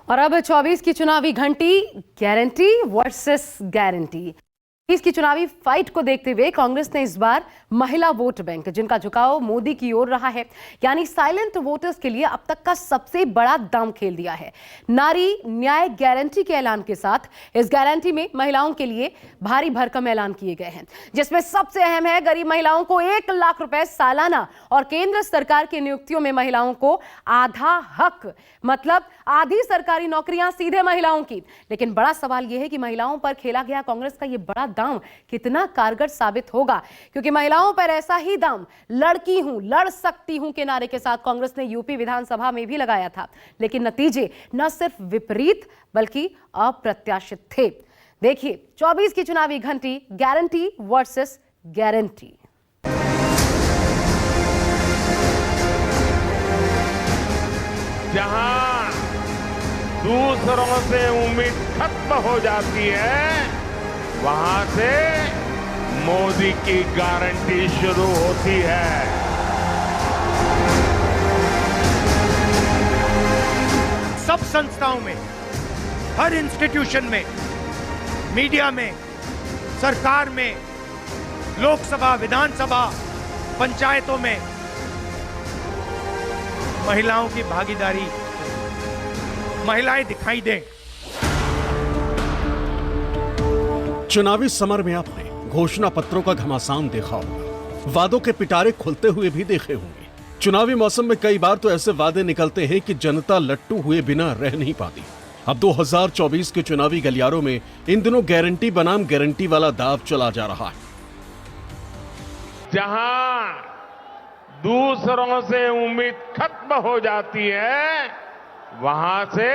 और अब 24 की चुनावी घंटी, गारंटी वर्सेस गारंटी। इसकी चुनावी फाइट को देखते हुए कांग्रेस ने इस बार महिला वोट बैंक, जिनका झुकाव मोदी की ओर रहा है, यानी साइलेंट वोटर्स के लिए अब तक का सबसे बड़ा दांव खेल दिया है। नारी न्याय गारंटी के ऐलान के साथ इस गारंटी में महिलाओं के लिए भारी भरकम ऐलान किए गए हैं, जिसमें सबसे अहम है गरीब महिलाओं को 1 लाख रुपए सालाना और केंद्र सरकार की नियुक्तियों में महिलाओं को आधा हक, मतलब आधी सरकारी नौकरियां सीधे महिलाओं की। लेकिन बड़ा सवाल यह है कि महिलाओं पर खेला गया कांग्रेस का यह बड़ा दांव कितना कारगर साबित होगा, क्योंकि महिलाओं पर ऐसा ही दांव लड़की हूं, लड़ सकती हूं के नारे के साथ कांग्रेस ने यूपी विधानसभा में भी लगाया था। लेकिन नतीजे न सिर्फ विपरीत बल्कि अप्रत्याशित थे। देखिए 24 की चुनावी घंटी, गारंटी वर्सेस गारंटी। जहां दूसरों से उम्मीद खत्म हो जाती है, वहां से मोदी की गारंटी शुरू होती है। सब संस्थाओं में, हर इंस्टीट्यूशन में, मीडिया में, सरकार में, लोकसभा, विधानसभा, पंचायतों में महिलाओं की भागीदारी, महिलाएं दिखाई दें। चुनावी समर में आपने घोषणा पत्रों का घमासान देखा होगा, वादों के पिटारे खुलते हुए भी देखे होंगे। चुनावी मौसम में कई बार तो ऐसे वादे निकलते हैं कि जनता लट्टू हुए बिना रह नहीं पाती। अब 2024 के चुनावी गलियारों में इन दिनों गारंटी बनाम गारंटी वाला दाव चला जा रहा है। जहां दूसरों से उम्मीद खत्म हो जाती है, वहां से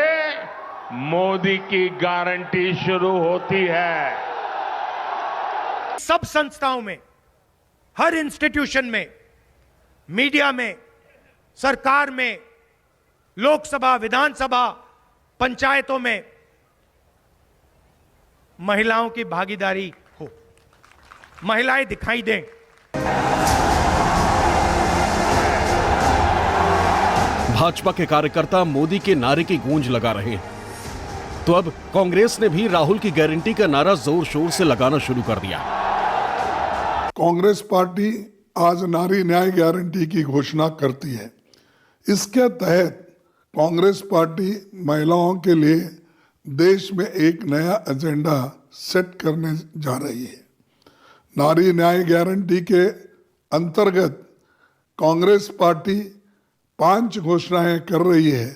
मोदी की गारंटी शुरू होती है। सब संस्थाओं में, हर इंस्टीट्यूशन में, मीडिया में, सरकार में, लोकसभा, विधानसभा, पंचायतों में महिलाओं की भागीदारी हो, महिलाएं दिखाई दें। भाजपा के कार्यकर्ता मोदी के नारे की गूंज लगा रहे हैं, तो अब कांग्रेस ने भी राहुल की गारंटी का नारा जोर शोर से लगाना शुरू कर दिया। कांग्रेस पार्टी आज नारी न्याय गारंटी की घोषणा करती है। इसके तहत कांग्रेस पार्टी महिलाओं के लिए देश में एक नया एजेंडा सेट करने जा रही है। नारी न्याय गारंटी के अंतर्गत कांग्रेस पार्टी 5 घोषणाएं कर रही है।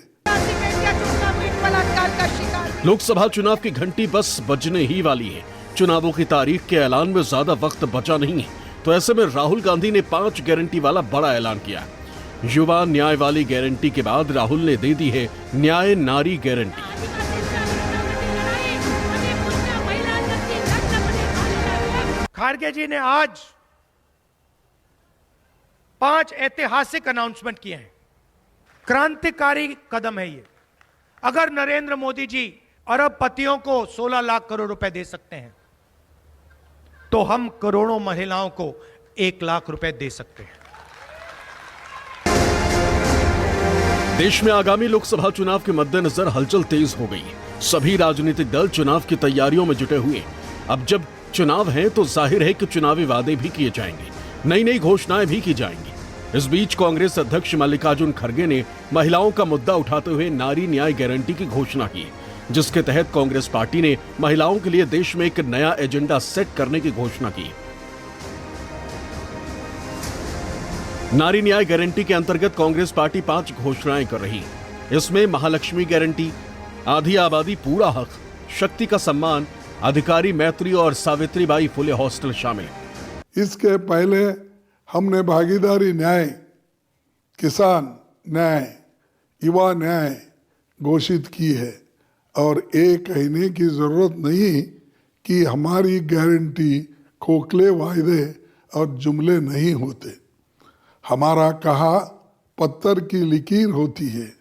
लोकसभा चुनाव की घंटी बस बजने ही वाली है। चुनावों की तारीख के ऐलान में ज्यादा वक्त बचा नहीं है, तो ऐसे में राहुल गांधी ने 5 गारंटी वाला बड़ा ऐलान किया। युवा न्याय वाली गारंटी के बाद राहुल ने दे दी है न्याय नारी गारंटी। खारगे जी ने आज 5 ऐतिहासिक अनाउंसमेंट किए हैं। क्रांतिकारी कदम है ये। अगर नरेंद्र मोदी जी अरबपतियों को 16 लाख करोड़ रुपए दे सकते हैं, तो हम करोड़ों महिलाओं को 1 लाख रुपए दे सकते हैं। देश में आगामी लोकसभा चुनाव के मद्देनजर हलचल तेज हो गई है। सभी राजनीतिक दल चुनाव की तैयारियों में जुटे हुए हैं। अब जब चुनाव है तो जाहिर है कि चुनावी वादे भी किए जाएंगे, नई नई घोषणाएं भी की जाएंगी। इस बीच कांग्रेस अध्यक्ष मल्लिकार्जुन खड़गे ने महिलाओं का मुद्दा उठाते हुए नारी न्याय गारंटी की घोषणा की, जिसके तहत कांग्रेस पार्टी ने महिलाओं के लिए देश में एक नया एजेंडा सेट करने की घोषणा की। नारी न्याय गारंटी के अंतर्गत कांग्रेस पार्टी 5 घोषणाएं कर रही है। इसमें महालक्ष्मी गारंटी, आधी आबादी पूरा हक, शक्ति का सम्मान, अधिकारी मैत्री और सावित्रीबाई फुले हॉस्टल शामिल। इसके पहले हमने भागीदारी न्याय, किसान न्याय, युवा न्याय घोषित की है। और ये कहने की जरूरत नहीं कि हमारी गारंटी खोखले वायदे और जुमले नहीं होते। हमारा कहा पत्थर की लकीर होती है।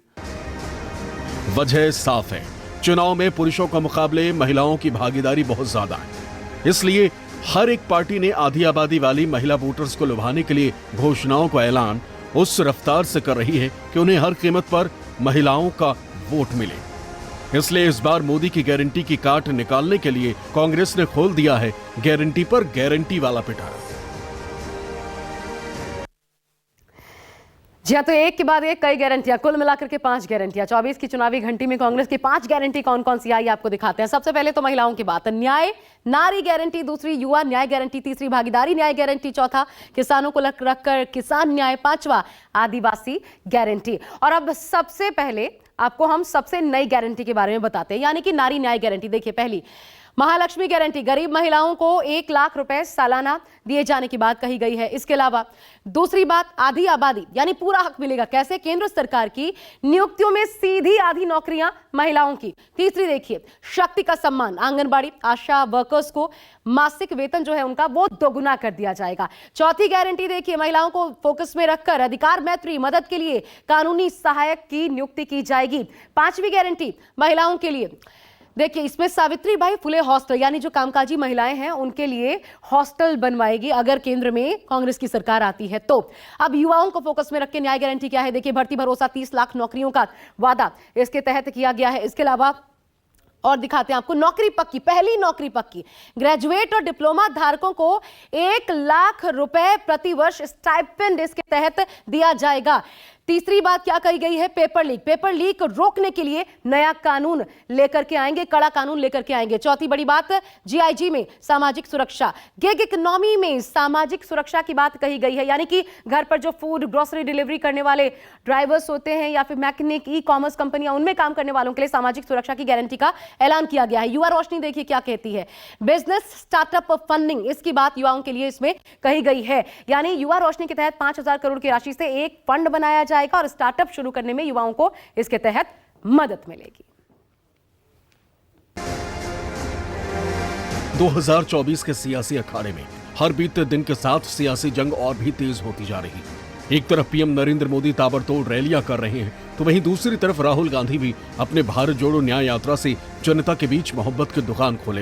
वजह साफ है, चुनाव में पुरुषों के मुकाबले महिलाओं की भागीदारी बहुत ज्यादा है। इसलिए हर एक पार्टी ने आधी आबादी वाली महिला वोटर्स को लुभाने के लिए घोषणाओं का ऐलान उस रफ्तार से कर रही है कि उन्हें हर कीमत पर महिलाओं का वोट मिले। इसलिए इस बार मोदी की गारंटी की काट निकालने के लिए कांग्रेस ने खोल दिया है गारंटी पर गारंटी वाला पिटारा। जी हाँ, तो एक के बाद एक कई गारंटियां, कुल मिलाकर के 5 गारंटियां। 24 की चुनावी घंटी में कांग्रेस की 5 गारंटी कौन कौन सी आई आपको दिखाते हैं। सबसे पहले तो महिलाओं की बात, न्याय नारी गारंटी, दूसरी युवा न्याय गारंटी, तीसरी भागीदारी न्याय गारंटी, चौथा किसानों को रखकर किसान न्याय, पांचवा आदिवासी गारंटी। और अब सबसे पहले आपको हम सबसे नई गारंटी के बारे में बताते हैं, यानी कि नारी न्याय गारंटी। देखिए, पहली महालक्ष्मी गारंटी, गरीब महिलाओं को 1 लाख रुपए सालाना दिए जाने की बात कही गई है। इसके अलावा दूसरी बात, आधी आबादी यानी पूरा हक मिलेगा। कैसे? केंद्र सरकार की नियुक्तियों में सीधी आधी नौकरियां महिलाओं की। तीसरी देखिए, शक्ति का सम्मान, आंगनबाड़ी आशा वर्कर्स को मासिक वेतन जो है उनका वो दोगुना कर दिया जाएगा। चौथी गारंटी देखिए, महिलाओं को फोकस में रखकर अधिकार मैत्री मदद के लिए कानूनी सहायक की नियुक्ति की जाएगी। पांचवी गारंटी महिलाओं के लिए, देखिए इसमें सावित्रीबाई फुले हॉस्टल, यानी जो कामकाजी महिलाएं हैं उनके लिए हॉस्टल बनवाएगी अगर केंद्र में कांग्रेस की सरकार आती है तो। अब युवाओं को फोकस में रख के न्याय गारंटी क्या है? देखिए, भर्ती भरोसा, 30 लाख नौकरियों का वादा इसके तहत किया गया है। इसके अलावा और दिखाते हैं आपको नौकरी पक्की, पहली नौकरी पक्की, ग्रेजुएट और डिप्लोमा धारकों को 1 लाख रुपए प्रति वर्ष स्टाइपेंड इसके तहत दिया जाएगा। तीसरी बात क्या कही गई है? पेपर लीक, पेपर लीक रोकने के लिए नया कानून लेकर के आएंगे, कड़ा कानून लेकर के आएंगे। चौथी बड़ी बात, जीआईजी में सामाजिक सुरक्षा, गिग इकोनॉमी में सामाजिक सुरक्षा की बात कही गई है, यानी कि घर पर जो फूड ग्रोसरी डिलीवरी करने वाले ड्राइवर्स होते हैं या फिर मैकेनिक, ई कॉमर्स कंपनियां, उनमें काम करने वालों के लिए सामाजिक सुरक्षा की गारंटी का ऐलान किया गया है। युवा रोशनी देखिए क्या कहती है, बिजनेस स्टार्टअप फंडिंग, इसकी बात युवाओं के लिए इसमें कही गई है, यानी युवा रोशनी के तहत 5000 करोड़ की राशि से एक फंड बनाया जाएगा और स्टार्टअप शुरू करने में युवाओं को इसके तहत मदद मिलेगी। 2024 के सियासी अखाड़े में हर बीते दिन के साथ सियासी जंग और भी तेज होती जा रही है। एक तरफ पीएम नरेंद्र मोदी ताबड़तोड़ रैलियां कर रहे हैं, तो वहीं दूसरी तरफ राहुल गांधी भी अपने भारत जोड़ो न्याय यात्रा से जनता के बीच मोहब्बत की दुकान खोले बैठे।